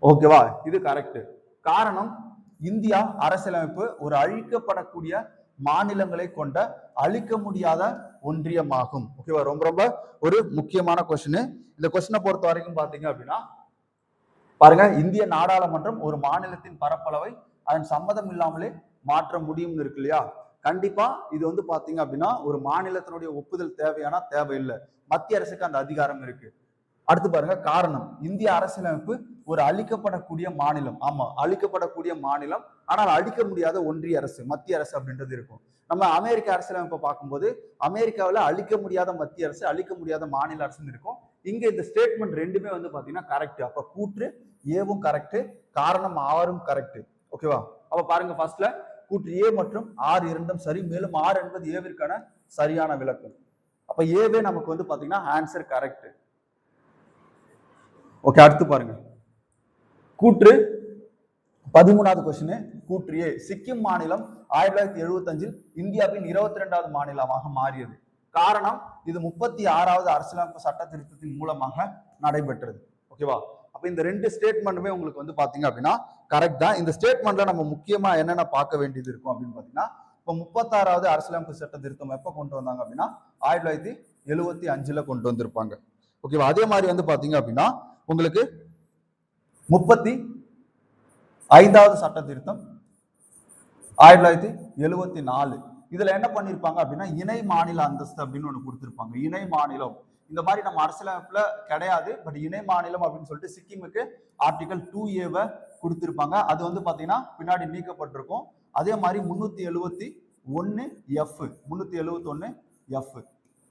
ஓகேவா? இது கரெக்ட். காரணம், இந்தியா அரசியலமைப்பு ஒரு அழிக்கப்படக்கூடிய மாநிலங்களை கொண்ட அழிக்க முடியாத ஒன்றியமாகும். ஓகேவா? ரொம்ப ரொம்ப ஒரு முக்கியமான கொஸ்டின். இந்த கொஸ்டினை பொறுத்த வரைக்கும் பாத்தீங்க அப்படின்னா பாருங்க, இந்திய நாடாளுமன்றம் ஒரு மாநிலத்தின் பரப்பளவை அதன் சம்மதம் இல்லாமலே மாற்ற முடியும்னு இருக்கு இல்லையா? கண்டிப்பா இது வந்து பாத்தீங்க அப்படின்னா ஒரு மாநிலத்தினுடைய ஒப்புதல் தேவையானா தேவையில்லை, மத்திய அரசுக்கு அந்த அதிகாரம் இருக்கு. அடுத்து பாருங்க, காரணம், இந்திய அரசியலமைப்பு ஒரு அழிக்கப்படக்கூடிய மாநிலம். ஆமா, அழிக்கப்படக்கூடிய மாநிலம், ஆனால் அழிக்க முடியாத ஒன்றிய அரசு, மத்திய அரசு அப்படின்றது இருக்கும். நம்ம அமெரிக்க அரசியலமைப்பை பார்க்கும்போது அமெரிக்காவில் அழிக்க முடியாத மத்திய அரசு, அழிக்க முடியாத மாநில அரசுன்னு இருக்கும். இங்க இந்த ஸ்டேட்மெண்ட் ரெண்டுமே வந்து பாத்தீங்கன்னா கரெக்ட். அப்ப கூற்று ஏவும் கரெக்ட், காரணம் ஆறும் கரெக்ட். ஓகேவா? அப்ப பாருங்க, ஃபர்ஸ்ட்ல கூற்று ஏ மற்றும் ஆர் இரண்டும் சரி, மேலும் ஆர் என்பது ஏவிற்கான சரியான விளக்கம். அப்ப ஏவே நமக்கு வந்து பாத்தீங்கன்னா ஆன்சர் கரெக்ட். ஓகே, அடுத்து பாருங்க, கூற்று 13வது கொஸ்டின். கூற்று ஏ, சிக்கிம் மாநிலம் 1975 இந்தியாவின் 22வது மாநிலமாக மாறியது. காரணம், இது 36வது அரசியலமைப்பு சட்ட திருத்தத்தின் மூலமாக நடைபெற்றது. ஓகேவா? அப்ப இந்த 2 ஸ்டேட்மெண்ட்டுமே உங்களுக்கு வந்து பாத்தீங்க அப்படின்னா கரெக்ட் தான். இந்த ஸ்டேட்மெண்ட்ல நம்ம முக்கியமா என்னென்ன பார்க்க வேண்டியது இருக்கும் அப்படின்னு பாத்தீங்கன்னா, இப்ப 36வது அரசியலமைப்பு சட்ட திருத்தம் எப்ப கொண்டு வந்தாங்க அப்படின்னா 1975ல கொண்டு வந்திருப்பாங்க. ஓகேவா? அதே மாதிரி வந்து பாத்தீங்க அப்படின்னா உங்களுக்கு 35வது சட்ட திருத்தம் 1974. இதுல என்ன பண்ணிருப்பாங்க அப்படின்னா இணை மாநில அந்தஸ்து அப்படின்னு ஒண்ணு கொடுத்திருப்பாங்க. இணை மாநிலம் இந்த மாதிரி நம்ம அரசியலமைப்புல கிடையாது, பட் இணை மாநிலம் அப்படின்னு சொல்லிட்டு சிக்கிமுக்கு ஆர்டிகல் 2A கொடுத்திருப்பாங்க. அது வந்து பாத்தீங்கன்னா பின்னாடி நீக்கப்பட்டிருக்கும். அதே மாதிரி 371F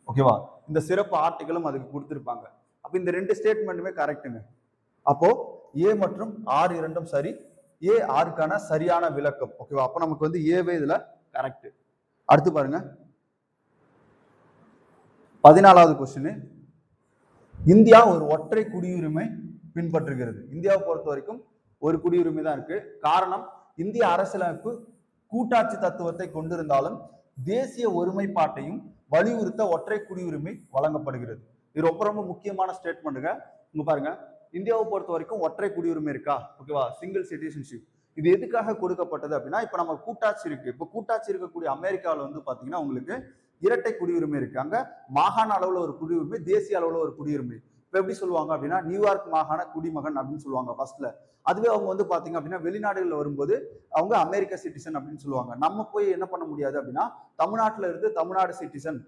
ஓகேவா? இந்த சிறப்பு ஆர்டிகளும் அதுக்கு கொடுத்திருப்பாங்க. அப்ப இந்த 2 ஸ்டேட்மெண்ட்டுமே கரெக்டுங்க. அப்போ ஏ மற்றும் ஆர் இரண்டும் சரி, ஏ ஆருக்கான சரியான விளக்கம். ஓகேவா? அப்ப நமக்கு வந்து ஏவே இதுல கரெக்ட். அடுத்து பாருங்க, 14வது கொஸ்டின். இந்தியா ஒரு ஒற்றை குடியுரிமை பின்பற்றுகிறது. இந்தியாவை பொறுத்த வரைக்கும் ஒரு குடியுரிமை தான் இருக்கு. காரணம், இந்திய அரசியலமைப்பு கூட்டாட்சி தத்துவத்தை கொண்டிருந்தாலும் தேசிய ஒருமைப்பாட்டையும் வலியுறுத்த ஒற்றை குடியுரிமை வழங்கப்படுகிறது. இது ரொம்ப ரொம்ப முக்கியமான ஸ்டேட்மெண்ட்டுங்க. இங்க பாருங்க, இந்தியாவை பொறுத்த வரைக்கும் ஒற்றை குடியுரிமை இருக்கா? ஓகேவா? Single citizenship. இது எதுக்காக கொடுக்கப்பட்டது அப்படின்னா, இப்ப நம்ம கூட்டாட்சி இருக்கு. இப்ப கூட்டாட்சி இருக்கக்கூடிய அமெரிக்காவில் வந்து பாத்தீங்கன்னா உங்களுக்கு இரட்டை குடியுரிமை இருக்கு. அங்க மாகாண அளவுல ஒரு குடியுரிமை, தேசிய அளவுல ஒரு குடியுரிமை. இப்ப எப்படி சொல்லுவாங்க அப்படின்னா நியூயார்க் மாகாண குடிமகன் அப்படின்னு சொல்லுவாங்க ஃபர்ஸ்ட்ல. அதுவே அவங்க வந்து பாத்தீங்க அப்படின்னா வெளிநாடுகள்ல வரும்போது அவங்க அமெரிக்க சிட்டிசன் அப்படின்னு சொல்லுவாங்க. நம்ம போய் என்ன பண்ண முடியாது அப்படின்னா தமிழ்நாட்டுல இருந்து தமிழ்நாடு சிட்டிசன்,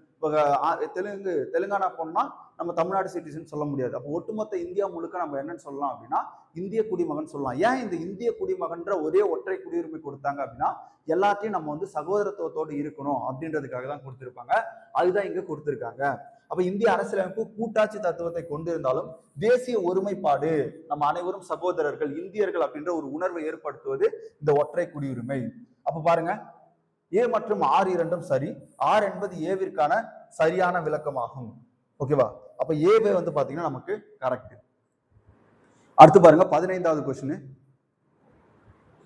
தெலுங்கானா போனா நம்ம தமிழ்நாடு சிட்டிசன் சொல்ல முடியாது. அப்போ ஒட்டுமொத்த இந்தியா முழுக்க நம்ம என்னன்னு சொல்லலாம் அப்படின்னா இந்திய குடிமகன் சொல்லலாம். ஏன் இந்த இந்திய குடிமகன்ற ஒரே ஒற்றை குடியுரிமை கொடுத்தாங்க அப்படின்னா எல்லாத்தையும் நம்ம வந்து சகோதரத்துவத்தோடு இருக்கணும் அப்படின்றதுக்காக தான் கொடுத்திருப்பாங்க. அதுதான் இங்க கொடுத்திருக்காங்க. அப்ப இந்திய அரசியலமைப்பு கூட்டாட்சி தத்துவத்தை கொண்டிருந்தாலும் தேசிய ஒருமைப்பாடு, நம்ம அனைவரும் சகோதரர்கள், இந்தியர்கள் அப்படின்ற ஒரு உணர்வை ஏற்படுத்துவது இந்த ஒற்றை குடியுரிமை. அப்ப பாருங்க, ஏ மற்றும் ஆர் இரண்டும் சரி, ஆர் என்பது ஏவிற்கான சரியான விளக்கமாகும். ஓகேவா? அப்ப ஏவே வந்து பாத்தீங்கன்னா நமக்கு கரெக்ட். அடுத்து பாருங்க 15வது கொஸ்டின்.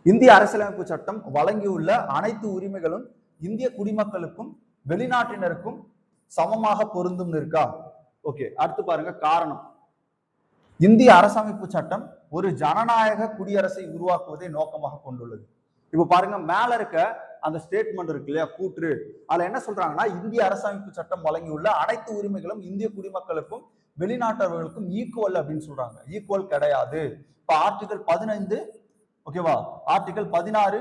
இந்திய அரசியலமைப்பு சட்டம் வழங்கியுள்ள அனைத்து உரிமைகளும் இந்திய குடிமக்களுக்கும் வெளிநாட்டினருக்கும் சமமாக பொருந்தும் இருக்கா? ஓகே. அடுத்து பாருங்க காரணம். இந்திய அரசமைப்பு சட்டம் ஒரு ஜனநாயக குடியரசை உருவாக்குவதை நோக்கமாக கொண்டுள்ளது. இப்ப பாருங்க மேல இருக்க அந்த ஸ்டேட்மெண்ட் இருக்கு இல்லையா, கூற்று, அதுல என்ன சொல்றாங்கன்னா இந்திய அரசமைப்பு சட்டம் வழங்கியுள்ள அனைத்து உரிமைகளும் இந்திய குடிமக்களுக்கும் வெளிநாட்டவர்களுக்கும் ஈக்குவல் அப்படின்னு சொல்றாங்க. ஈக்குவல் கிடையாது. இப்ப ஆர்டிகல் 15, ஓகேவா, ஆர்டிகல் 16,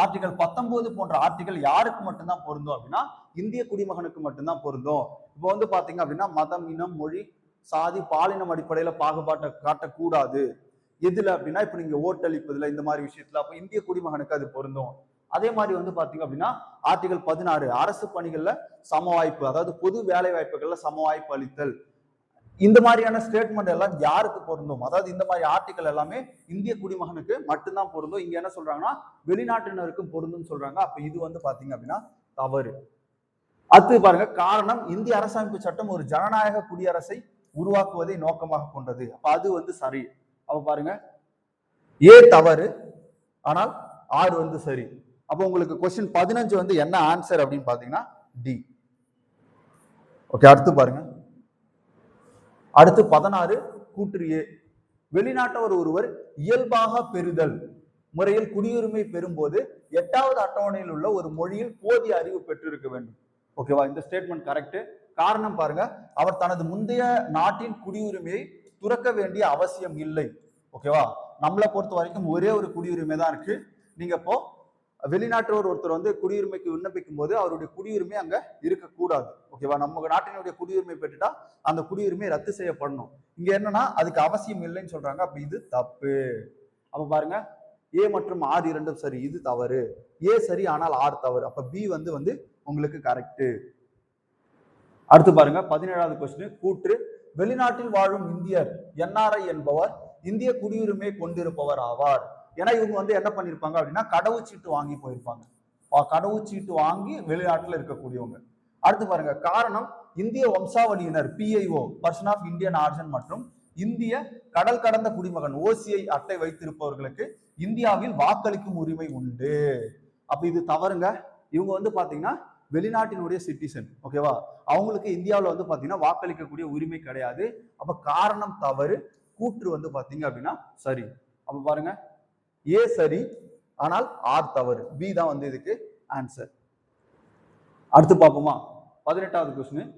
ஆர்டிகல் 19 போன்ற ஆர்டிகல் யாருக்கு மட்டும்தான் பொருந்தும் அப்படின்னா இந்திய குடிமகனுக்கு மட்டும்தான் பொருந்தும். இப்போ வந்து பாத்தீங்க அப்படின்னா மதம், இனம், மொழி, சாதி, பாலினம் அடிப்படையில பாகுபாட்டை காட்டக்கூடாது. எதுல அப்படின்னா இப்ப நீங்க ஓட்டளிப்பதுல இந்த மாதிரி விஷயத்துல அப்ப இந்திய குடிமகனுக்கு அது பொருந்தும். அதே மாதிரி வந்து பாத்தீங்க அப்படின்னா ஆர்டிகல் 16 அரசு பணிகள்ல சம வாய்ப்பு, அதாவது பொது வேலை வாய்ப்புகள்ல சம வாய்ப்பு அளித்தல், இந்த மாதிரியான ஸ்டேட்மெண்ட் எல்லாம் யாருக்கு பொருந்தும்? அதாவது இந்த மாதிரி ஆர்டிகல் எல்லாமே இந்திய குடிமகனுக்கு மட்டும்தான் பொருந்தும். இங்க என்ன சொல்றாங்கன்னா வெளிநாட்டினருக்கும் பொருந்தும் சொல்றாங்க. அப்ப இது வந்து பாத்தீங்க அப்படின்னா தவறு. அடுத்து பாருங்க காரணம், இந்திய அரசமைப்பு சட்டம் ஒரு ஜனநாயக குடியரசை உருவாக்குவதை நோக்கமாக கொண்டது. அப்ப அது வந்து சரி. அப்ப பாருங்க ஏ தவறு, ஆனால் ஆர் வந்து சரி. அப்ப உங்களுக்கு கொஸ்டின் 15 வந்து என்ன ஆன்சர் அப்படின்னு பாத்தீங்கன்னா டி. ஓகே. அடுத்து பாருங்க. அடுத்து 16 கூற்று ஏ. வெளிநாட்டவர் ஒருவர் இயல்பாக பெறுதல் முறையில் குடியுரிமை பெறும்போது 8வது அட்டவணையில் உள்ள ஒரு மொழியில் போதிய அறிவு பெற்றிருக்க வேண்டும். ஓகேவா, இந்த ஸ்டேட்மெண்ட் கரெக்ட். காரணம் பாருங்க, அவர் தனது முந்தைய நாட்டின் குடியுரிமையை துறக்க வேண்டிய அவசியம் இல்லை. ஓகேவா, நம்மளை பொறுத்த வரைக்கும் ஒரே ஒரு குடியுரிமை தான் இருக்கு. நீங்க இப்போ வெளிநாட்டவர் ஒருத்தர் வந்து குடியுரிமைக்கு விண்ணப்பிக்கும் போது அவருடைய குடியுரிமை அங்க இருக்கக்கூடாது. ஓகேவா, நம்ம நாட்டினுடைய குடியுரிமை பெற்றுட்டா அந்த குடியுரிமை ரத்து செய்யப்படணும். இங்க என்னன்னா அதுக்கு அவசியம் இல்லைன்னு சொல்றாங்க. அப்ப இது தப்பு. அப்ப பாருங்க ஏ மற்றும் ஆர் இரண்டும் சரி, இது தவறு. ஏ சரி ஆனால் ஆர் தவறு. அப்ப பி வந்து உங்களுக்கு கரெக்ட். அடுத்து பாருங்க 17வது கொஸ்டின் கூற்று. வெளிநாட்டில் வாழும் இந்தியர் என்ஆர்ஐ என்பவர் இந்திய குடியுரிமை கொண்டிருப்பவர் ஆவார். ஏன்னா இவங்க வந்து என்ன பண்ணிருப்பாங்க அப்படின்னா கடவுச்சீட்டு வாங்கி போயிருப்பாங்க. கடவுச்சீட்டு வாங்கி வெளிநாட்டுல இருக்கக்கூடியவங்க. அடுத்து பாருங்க காரணம், இந்திய வம்சாவளியினர் PIO person of Indian origin மற்றும் இந்திய கடல் கடந்த குடிமகன் ஓசிஐ அட்டை வைத்திருப்பவர்களுக்கு இந்தியாவில் வாக்களிக்கும் உரிமை உண்டு. அப்ப இது தவறுங்க. இவங்க வந்து பாத்தீங்கன்னா வெளிநாட்டினுடைய சிட்டிசன். ஓகேவா, அவங்களுக்கு இந்தியாவில் வந்து பாத்தீங்கன்னா வாக்களிக்கக்கூடிய உரிமை கிடையாது. அப்ப காரணம் தவறு, கூற்று வந்து பாத்தீங்க அப்படின்னா சரி. அப்ப பாருங்க ஏ சரி ஆனால் ஆர் தவறு. பி தான் வந்து இதுக்கு ஆன்சர். அடுத்து பார்ப்போமா 18வது கொஸ்டின்.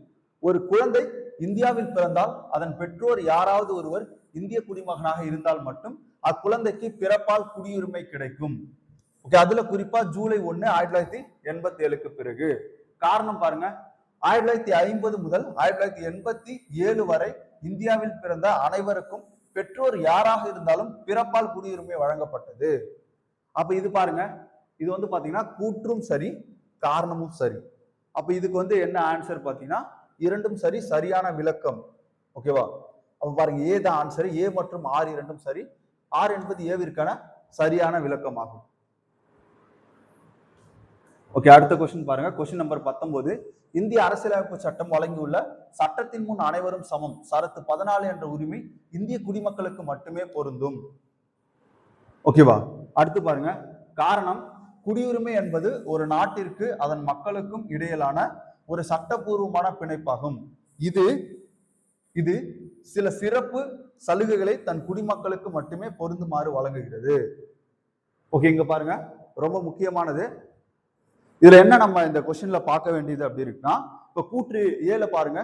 ஒரு குழந்தை இந்தியாவில் பிறந்தால் அதன் பெற்றோர் யாராவது ஒருவர் இந்திய குடிமகனாக இருந்தால் மட்டும் அக்குழந்தைக்கு பிறப்பால் குடியுரிமை கிடைக்கும். ஓகே, அதுல குறிப்பா ஜூலை 1, 1987க்கு பிறகு. காரணம் பாருங்க, 1950 முதல் 1987 வரை இந்தியாவில் பிறந்த அனைவருக்கும் பெற்றோர் யாராக இருந்தாலும் பிறப்பால் குடியுரிமை வழங்கப்பட்டது. அப்ப இது பாருங்க, இது வந்து பாத்தீங்கன்னா கூற்றும் சரி காரணமும் சரி. அப்ப இதுக்கு வந்து என்ன ஆன்சர் பாத்தீங்கன்னா இரண்டும் சரி, சரியான விளக்கம். ஓகேவா, அப்ப பாருங்க ஏ தான் ஆன்சர். ஏ மற்றும் ஆர் இரண்டும் சரி. ஆர் என்பது ஏவிற்கான சரியான விளக்கம் ஆகும். ஓகே, அடுத்த கொஸ்டின் பாருங்க. Question number 19. இந்திய அரசியலமைப்பு சட்டம் வழங்கியுள்ள சட்டத்தின் முன் அனைவரும் சமம் சரத்து 14 என்ற உரிமை இந்திய குடிமக்களுக்கு மட்டுமே பொருந்தும். ஓகேவா, அடுத்து பாருங்க காரணம், குடியுரிமை என்பது ஒரு நாட்டிற்கு அதன் மக்களுக்கும் இடையிலான ஒரு சட்டபூர்வமான பிணைப்பாகும். இது சில சிறப்பு சலுகைகளை தன் குடிமக்களுக்கு மட்டுமே பொருந்துமாறு வழங்குகிறது. ஓகே, இங்க பாருங்க ரொம்ப முக்கியமானது. இதுல என்ன நம்ம இந்த கொஸ்டின்ல பார்க்க வேண்டியது அப்படி இருக்குன்னா, இப்ப கூற்று ஏல பாருங்க.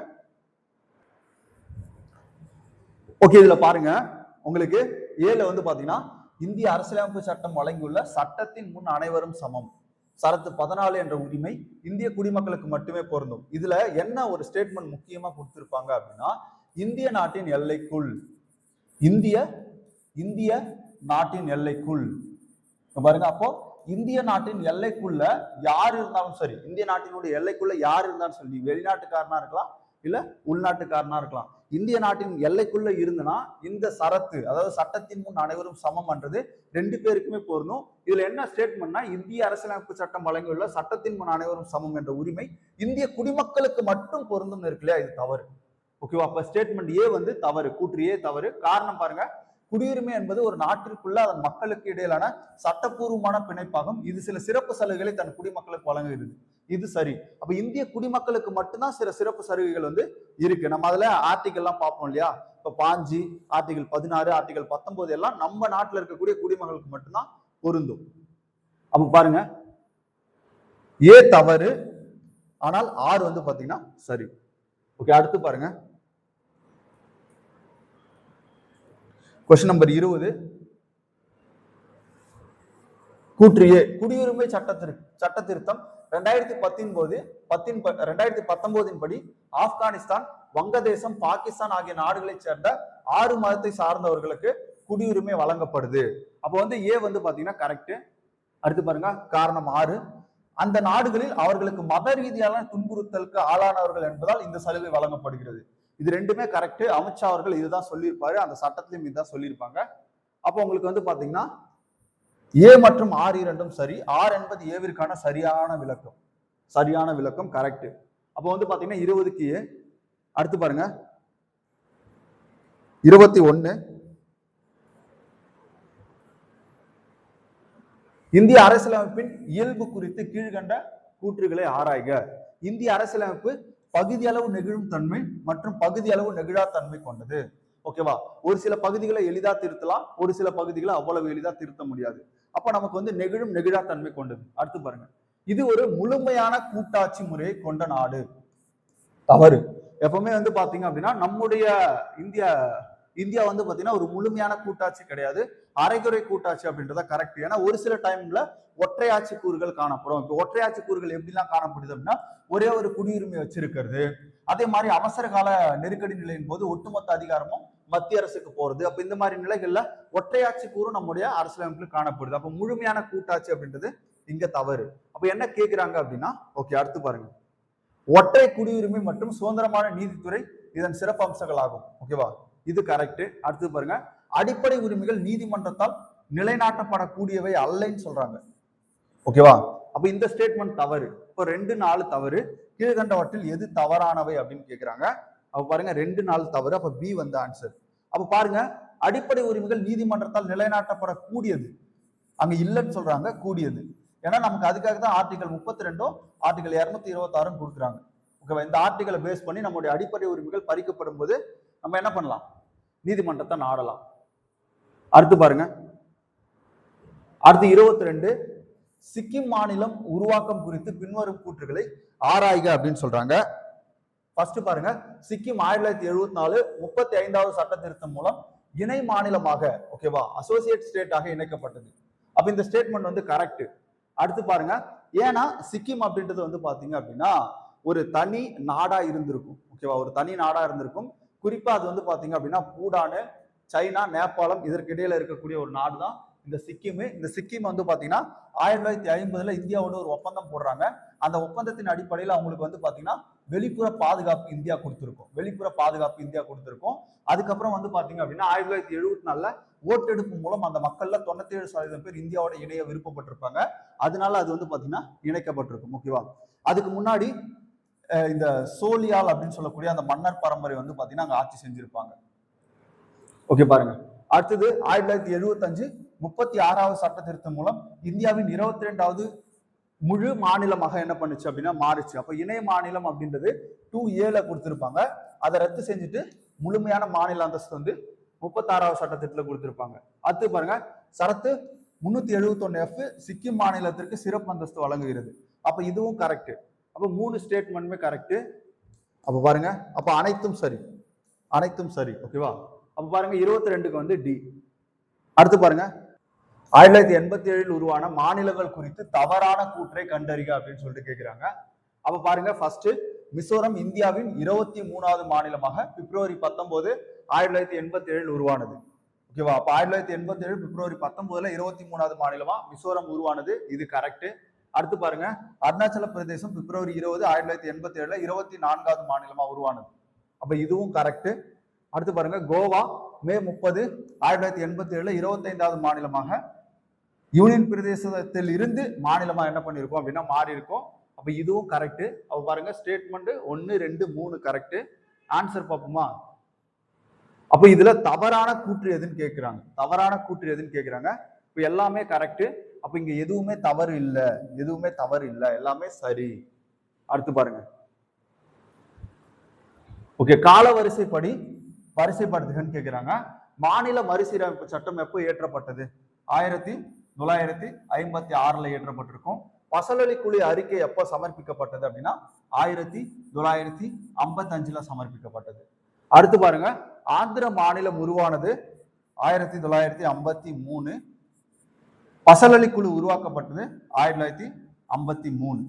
ஓகே, இதுல பாருங்க உங்களுக்கு ஏல வந்து பாத்தீங்கன்னா இந்திய அரசியலமைப்பு சட்டம் வழங்கியுள்ள சட்டத்தின் முன் அனைவரும் சமம் சரத்து 14 என்ற உரிமை இந்திய குடிமக்களுக்கு மட்டுமே பொருந்தும். இதுல என்ன ஒரு ஸ்டேட்மெண்ட் முக்கியமா கொடுத்திருப்பாங்க அப்படின்னா, இந்திய நாட்டின் எல்லைக்குள், இந்திய நாட்டின் எல்லைக்குள் பாருங்க. அப்போ இந்திய நாட்டின் எல்லைக்குள்ள யார் இருந்தாலும் சரி, இந்திய நாட்டினுடைய எல்லைக்குள்ள யார் இருந்தாலும் சரி, வெளிநாட்டுக்காரனா இருக்கலாம் இல்ல உள்நாட்டுக்காரனா இருக்கலாம், இந்திய நாட்டின் எல்லைக்குள்ள இருந்தனா இந்த சரத்து, அதாவது சட்டத்தின் முன் அனைவரும் சமம் என்றது 2 பேருக்குமே பொருந்தும். இதுல என்ன ஸ்டேட்மெண்ட்னா, இந்திய அரசியலமைப்பு சட்டம் வழங்கியுள்ள சட்டத்தின் முன் அனைவரும் சமம் என்ற உரிமை இந்திய குடிமக்களுக்கு மட்டும் பொருந்தும் இருக்கு இல்லையா, இது தவறு. ஓகேவா, அப்ப ஸ்டேட்மெண்ட் ஏ வந்து தவறு, கூற்று ஏ தவறு. காரணம் பாருங்க, குடியுரிமை என்பது ஒரு நாட்டிற்குள்ள அதன் மக்களுக்கு இடையிலான சட்டப்பூர்வமான பிணைப்பாகும். இது சில சிறப்பு சலுகைகளை தன் குடிமக்களுக்கு வழங்குகிறது. இது சரி. அப்ப இந்திய குடிமக்களுக்கு மட்டும்தான் சில சிறப்பு சலுகைகள் இருக்கு. நம்ம அதுல ஆர்டிகல் எல்லாம் பார்ப்போம் இல்லையா? இப்ப 5 ஆர்டிகல் 16 ஆர்டிகல் 19 எல்லாம் நம்ம நாட்டுல இருக்கக்கூடிய குடிமக்களுக்கு மட்டும்தான் பொருந்தும். அப்ப பாருங்க, ஏ தவறு, ஆனால் ஆர் பாத்தீங்கன்னா சரி. ஓகே, அடுத்து பாருங்க கொஸ்டின் நம்பர் 20. கூற்று ஏ, குடியுரிமை சட்ட திருத்தம் 2019 படி ஆப்கானிஸ்தான், வங்கதேசம், பாகிஸ்தான் ஆகிய நாடுகளைச் சேர்ந்த 6 மதத்தை சார்ந்தவர்களுக்கு குடியுரிமை வழங்கப்படுது. அப்போ ஏ பாத்தீங்கன்னா கரெக்ட். அடுத்து பாருங்க காரணம் 6, அந்த நாடுகளில் அவர்களுக்கு மத ரீதியான துன்புறுத்தலுக்கு ஆளானவர்கள் என்பதால் இந்த சலுகை வழங்கப்படுகிறது. இது ரெண்டுமே கரெக்ட். அமித்ஷா அவர்கள் இதுதான் சொல்லியிருப்பாரு, அந்த சட்டத்திலையும் இதுதான் சொல்லியிருப்பாங்க. அப்போ உங்களுக்கு பாத்தீங்கன்னா ஏ மற்றும் ஆர் இரண்டும் சரி. ஆர் என்பது ஏவிற்கான சரியான விளக்கம் கரெக்ட். அப்போ பாத்தீங்கன்னா 20க்கு ஏ. அடுத்து பாருங்க 21, இந்திய அரசியலமைப்பின் இயல்பு குறித்து கீழ்கண்ட கூற்றுகளை ஆராய்க. இந்திய அரசியலமைப்பு பகுதியளவு நெகிழும் தன்மை மற்றும் பகுதியளவு நெகிழா தன்மை கொண்டது. ஓகேவா? ஒரு சில பகுதிகளை எளிதா திருத்தலாம், ஒரு சில பகுதிகளை அவ்வளவு எளிதா திருத்த முடியாது. அப்ப நமக்கு நெகிழும் நெகிழா தன்மை கொண்டது. அடுத்து பாருங்க, இது ஒரு முழுமையான கூட்டாட்சி முறையை கொண்ட நாடு. தவறு. எப்பவுமே பாத்தீங்க அப்படின்னா நம்முடைய இந்தியா பாத்தீங்கன்னா ஒரு முழுமையான கூட்டாட்சி கிடையாது, அரைகுறை கூட்டாட்சி அப்படின்றத கரெக்ட். ஏன்னா ஒரு சில டைம்ல ஒற்றையாட்சி கூறுகள் காணப்படும். இப்போ ஒற்றையாட்சி கூறுகள் எப்படிலாம் காணப்படுது அப்படின்னா, ஒரே ஒரு குடியுரிமை வச்சிருக்கிறது, அதே மாதிரி அவசர கால நெருக்கடி நிலையின் போது ஒட்டுமொத்த அதிகாரமும் மத்திய அரசுக்கு போறது. அப்ப இந்த மாதிரி நிலைகள்ல ஒற்றையாட்சி கூறும் நம்முடைய அரசியலமைப்புல காணப்படுது. அப்ப முழுமையான கூட்டாட்சி அப்படின்றது இங்க தவறு. அப்ப என்ன கேக்குறாங்க அப்படின்னா, ஓகே அடுத்து பாருங்க, ஒற்றை குடியுரிமை மற்றும் சுதந்திரமான நீதித்துறை இதன் சிறப்பு அம்சங்கள் ஆகும். ஓகேவா? இது கரெக்ட். அடுத்து பாருங்க, அடிப்படை உரிமைகள் நீதிமன்றத்தால் நிலைநாட்டப்படக்கூடியவை அல்லன்னு சொல்றாங்க. ஓகேவா? அப்ப இந்த ஸ்டேட்மெண்ட் தவறு. இப்போ 2, 4 தவறு. கீழ்கண்டவற்றில் எது தவறானவை அப்படின்னு கேக்குறாங்க. அப்ப பாருங்க 2, 4 தவறு. அப்ப பி ஆன்சர். அப்ப பாருங்க, அடிப்படை உரிமைகள் நீதிமன்றத்தால் நிலைநாட்டப்படக்கூடியது அங்க இல்லைன்னு சொல்றாங்க, கூடியது. ஏன்னா நமக்கு அதுக்காக தான் ஆர்டிகல் 32 ஆர்டிகல் 226 கொடுக்குறாங்க. ஓகேவா? இந்த ஆர்டிகலை பேஸ் பண்ணி நம்முடைய அடிப்படை உரிமைகள் பறிக்கப்படும் போது நம்ம என்ன பண்ணலாம்? நீதிமன்றத்தை நாடலாம். அடுத்து பாருங்க, அடுத்து 22, சிக்கிம் மாநிலம் உருவாக்கம் குறித்து பின்வரும் கூற்றுகளை ஆராய்க அப்படின்னு சொல்றாங்க. ஃபர்ஸ்ட் பாருங்க, சிக்கிம் 1974 35வது சட்ட திருத்தம் மூலம் இணை மாநிலமாக, ஓகேவா, அசோசியேட் ஸ்டேட்டாக இணைக்கப்பட்டது. அப்ப இந்த ஸ்டேட்மெண்ட் கரெக்ட். அடுத்து பாருங்க, ஏன்னா சிக்கிம் அப்படின்றது பாத்தீங்க அப்படின்னா ஒரு தனி நாடா இருந்திருக்கும். ஓகேவா? ஒரு தனி நாடா இருந்திருக்கும். குறிப்பா அது பாத்தீங்க அப்படின்னா பூடானு, சைனா, நேபாளம் இதற்கு இடையில இருக்கக்கூடிய ஒரு நாடு தான் இந்த சிக்கிம். இந்த சிக்கிம் பாத்தீங்கன்னா 1950ல இந்தியாவோட ஒரு ஒப்பந்தம் போடுறாங்க. அந்த ஒப்பந்தத்தின் அடிப்படையில் அவங்களுக்கு பாத்தீங்கன்னா வெளிப்புற பாதுகாப்பு இந்தியா கொடுத்திருக்கும். அதுக்கப்புறம் பாத்தீங்க அப்படின்னா 1974ல ஓட்டெடுப்பு மூலம் அந்த மக்கள்ல 97% பேர் இந்தியாவோட இணைய விருப்பப்பட்டிருப்பாங்க. அதனால அது பாத்தீங்கன்னா இணைக்கப்பட்டிருக்கும். ஓகேவா? அதுக்கு முன்னாடி இந்த சோலியால் அப்படின்னு சொல்லக்கூடிய அந்த மன்னர் பரம்பரை பாத்தீங்கன்னா அங்க ஆட்சி செஞ்சிருப்பாங்க. ஓகே பாருங்க, அடுத்தது 1975 36வது சட்ட திருத்தம் மூலம் இந்தியாவின் 22வது முழு மாநிலமாக என்ன பண்ணுச்சு அப்படின்னா மாறுச்சு. அப்ப இணைய மாநிலம் அப்படின்றது 2A கொடுத்திருப்பாங்க. அதை ரத்து செஞ்சுட்டு முழுமையான மாநில அந்தஸ்து 36வது சட்ட திட்டத்தில் கொடுத்திருப்பாங்க. அடுத்து பாருங்க, சரத்து 371F சிக்கிம் மாநிலத்திற்கு சிறப்பு அந்தஸ்து வழங்குகிறது. அப்ப இதுவும் கரெக்ட். அப்ப 3 ஸ்டேட்மெண்ட்டுமே கரெக்ட். அப்ப பாருங்க, அப்ப அனைத்தும் சரி. ஓகேவா? அப்ப பாருங்க 22க்கு டி. அடுத்து பாருங்க, 1987 உருவான மாநிலங்கள் குறித்து தவறான கூற்றை கண்டறிக அப்படின்னு சொல்லிட்டு கேட்கிறாங்க. அப்ப பாருங்க, ஃபர்ஸ்ட் மிசோரம் இந்தியாவின் 23வது மாநிலமாக பிப்ரவரி 19 1987 உருவானது. ஓகேவா? அப்ப 1987 பிப்ரவரி 19ல 23வது மாநிலமா மிசோரம் உருவானது. இது கரெக்ட். அடுத்து பாருங்க, அருணாச்சல பிரதேசம் பிப்ரவரி 20 1987ல 24வது மாநிலமா உருவானது. அப்ப இதுவும் கரெக்ட். அடுத்து பாருங்க, கோவா மே 30 1987ல 25வது மாநிலமாக யூனியன் பிரதேசத்தில் இருந்து மாநிலமா என்ன பண்ணிருக்கோம் அப்படின்னா மாறி இருக்கும். அப்ப இதுவும் கரெக்ட். அப்ப பாருங்க, ஸ்டேட்மெண்ட் 1, 2, 3 கரெக்ட். ஆன்சர் பார்ப்போமா? அப்ப இதுல தவறான கூற்று எதுன்னு கேட்கிறாங்க. தவறான கூற்று எதுன்னு கேட்கிறாங்க. இப்ப எல்லாமே கரெக்ட். அப்ப இங்க எதுவுமே தவறு இல்ல, எதுவுமே தவறு இல்ல, எல்லாமே சரி. அடுத்து பாருங்க. ஓகே, கால வரிசைப்படி வரிசைப்படுத்துகன்னு கேட்கிறாங்க. மாநில மறுசீரமைப்பு சட்டம் எப்போ இயற்றப்பட்டது? 1956ல இயற்றப்பட்டிருக்கும். பசலொலி குழு அறிக்கை எப்போ சமர்ப்பிக்கப்பட்டது அப்படின்னா 1955ல சமர்ப்பிக்கப்பட்டது. அடுத்து பாருங்க, ஆந்திர மாநிலம் உருவானது 1953. பசலொலி குழு உருவாக்கப்பட்டது 1953.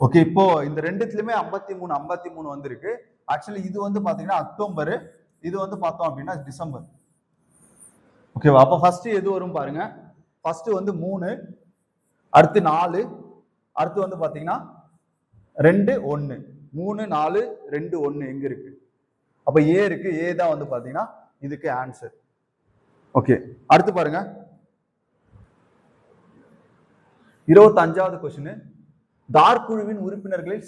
ஓகே, இப்போ இந்த ரெண்டுத்துலயுமே 53 வந்திருக்கு. ஆக்சுவலி இது வந்து பாத்தீங்கன்னா அக்டோபர், இது வந்து பார்த்தோம் அப்படின்னா டிசம்பர். ஓகேவா? அப்ப ஃபர்ஸ்ட் எது வரும் பாருங்க. ஃபர்ஸ்ட் வந்து 3, அடுத்து 4, அடுத்து வந்து பாத்தீங்கன்னா 2, 1. 3, 4, 2, 1 எங்க இருக்கு? அப்ப ஏ இருக்கு. ஏ தான் வந்து பாத்தீங்கன்னா இதுக்கு ஆன்சர். ஓகே, அடுத்து பாருங்க 25வது கொஸ்டின். தார் குழுவின் உறுப்பினர்களில்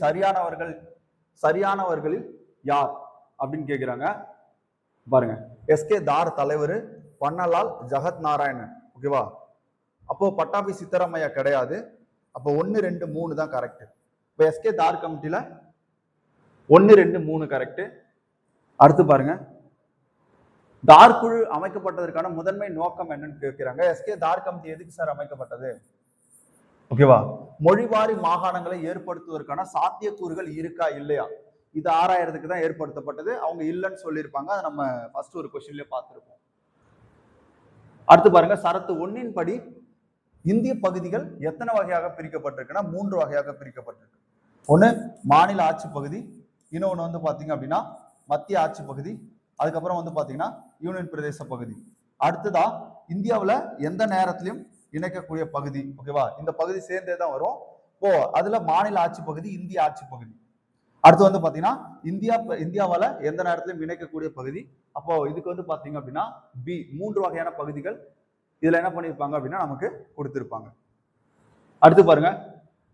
சரியானவர்களில் யார் அப்படின்னு கேக்குறாங்க. பாருங்க, எஸ்கே தார் தலைவர், பன்னலால் ஜகத் நாராயணன். ஓகேவா? அப்போ பட்டாபி சித்தராமையா கிடையாது. அப்போ 1, 2, 3 தான் கரெக்ட். இப்போ எஸ்கே தார் கமிட்டியில 1, 2, 3 கரெக்ட். அடுத்து பாருங்க, தார் குழு அமைக்கப்பட்டதற்கான முதன்மை நோக்கம் என்னன்னு கேட்கிறாங்க. எஸ்கே தார் கமிட்டி எதுக்கு சார் அமைக்கப்பட்டது? ஓகேவா? மொழிவாரி மாகாணங்களை ஏற்படுத்துவதற்கான சாத்தியக்கூறுகள் இருக்கா இல்லையா, இது ஆராயறதுக்கு தான் ஏற்படுத்தப்பட்டது. அவங்க இல்லைன்னு சொல்லியிருப்பாங்க. அதை நம்ம ஃபர்ஸ்ட் ஒரு கொஸ்டின்லயே பார்த்திருப்போம். அடுத்து பாருங்க, சரத்து 1 படி இந்திய பகுதிகள் எத்தனை வகையாக பிரிக்கப்பட்டிருக்குன்னா 3 வகையாக பிரிக்கப்பட்டிருக்கு. ஒண்ணு மாநில ஆட்சி பகுதி, இன்னொன்னு வந்து பாத்தீங்க அப்படின்னா மத்திய ஆட்சி பகுதி, அதுக்கப்புறம் வந்து பாத்தீங்கன்னா யூனியன் பிரதேச பகுதி. அடுத்ததா இந்தியாவுல எந்த நேரத்திலையும் இணைக்கக்கூடிய பகுதி. ஓகேவா? இந்த பகுதி சேர்ந்தே தான் வரும். இப்போ அதுல மாநில ஆட்சி பகுதி, இந்திய ஆட்சி பகுதி. அடுத்து வந்து பாத்தீங்கன்னா இந்தியாவால எந்த நேரத்திலும் இணைக்கக்கூடிய பகுதி. அப்போ இதுக்கு வந்து பாத்தீங்க அப்படின்னா பி, 3 வகையான பகுதிகள் இதுல என்ன பண்ணிருப்பாங்க அப்படின்னா நமக்கு கொடுத்திருப்பாங்க. அடுத்து பாருங்க,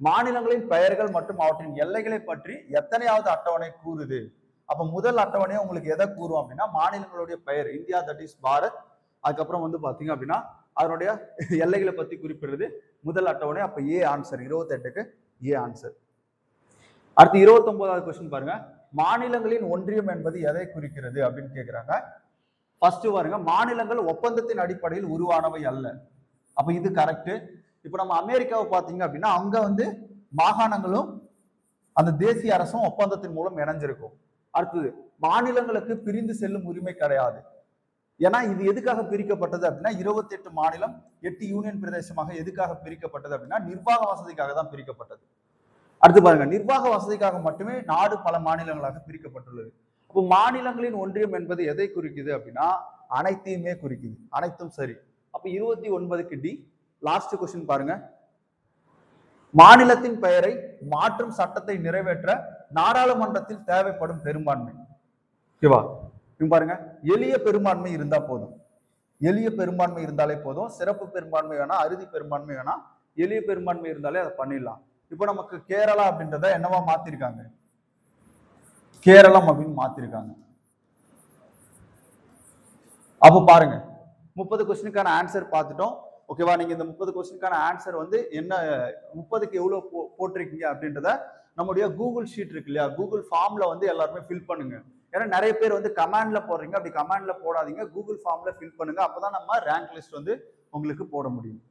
மாநிலங்களின் பெயர்கள் மற்றும் அவற்றின் எல்லைகளை பற்றி எத்தனையாவது அட்டவணை கூறுது? அப்ப முதல் அட்டவணையை உங்களுக்கு எதை கூறும் அப்படின்னா மாநிலங்களுடைய பெயர், இந்தியா தட் இஸ் பாரத். அதுக்கப்புறம் வந்து பாத்தீங்க அப்படின்னா அதனுடைய எல்லைகளை பத்தி குறிப்பிடுறது முதல் அட்டவணை. அப்ப ஏ ஆன்சர், 28க்கு ஏ ஆன்சர். அடுத்து 29வது கொஸ்டின் பாருங்க, மாநிலங்களின் ஒன்றியம் என்பது எதை குறிக்கிறது அப்படின்னு கேட்கிறாங்க. ஃபர்ஸ்ட் பாருங்க, மாநிலங்கள் ஒப்பந்தத்தின் அடிப்படையில் உருவானவை அல்ல. அப்ப இது கரெக்ட். இப்ப நம்ம அமெரிக்காவை பாத்தீங்க அப்படின்னா அங்க வந்து மாகாணங்களும் அந்த தேசிய அரசும் ஒப்பந்தத்தின் மூலம் இணைஞ்சிருக்கும். அடுத்தது, மாநிலங்களுக்கு பிரிந்து செல்லும் உரிமை கிடையாது. ஏன்னா இது எதுக்காக பிரிக்கப்பட்டது அப்படின்னா 28 மாநிலம் 8 யூனியன் பிரதேசமாக எதுக்காக பிரிக்கப்பட்டது அப்படின்னா நிர்வாக வசதிக்காக தான் பிரிக்கப்பட்டது. அடுத்து பாருங்க, நிர்வாக வசதிக்காக மட்டுமே நாடு பல மாநிலங்களாக பிரிக்கப்பட்டுள்ளது. அப்போ மாநிலங்களின் ஒன்றியம் என்பது எதை குறிக்குது அப்படின்னா அனைத்தையுமே குறிக்குது. அனைத்தும் சரி. அப்ப 29க்கு டி. லாஸ்ட் கொஸ்டின் பாருங்க, மாநிலத்தின் பெயரை மாற்றும் சட்டத்தை நிறைவேற்ற நாடாளுமன்றத்தில் தேவைப்படும் பெரும்பான்மை. ஓகேவா? பாருங்க, எளிய பெரும்பான்மை இருந்தா போதும். எளிய பெரும்பான்மை இருந்தாலே போதும். சிறப்பு பெரும்பான்மை வேணா, அறுதி பெரும்பான்மை வேணா, எளிய பெரும்பான்மை இருந்தாலே அதை பண்ணிடலாம். இப்போ நமக்கு கேரளா அப்படின்றத என்னவா மாத்திருக்காங்க? கேரளம் அப்படின்னு மாத்திருக்காங்க. அப்போ பாருங்க, 30 கொஸ்டினுக்கான ஆன்சர் பார்த்துட்டோம். ஓகேவா? நீங்க இந்த 30 கொஸ்டினுக்கான ஆன்சர் வந்து என்ன 30க்கு எவ்வளவு போட்டிருக்கீங்க அப்படின்றத நம்முடைய கூகுள் ஷீட் இருக்கு இல்லையா, கூகுள் ஃபார்ம்ல வந்து எல்லாருமே ஃபில் பண்ணுங்க. ஏன்னா நிறைய பேர் வந்து கமாண்ட்ல போடுறீங்க. அப்படி கமாண்ட்ல போடாதீங்க, கூகுள் ஃபார்ம்ல ஃபில் பண்ணுங்க. அப்பதான் நம்ம ரேங்க் லிஸ்ட் வந்து உங்களுக்கு போட முடியும்.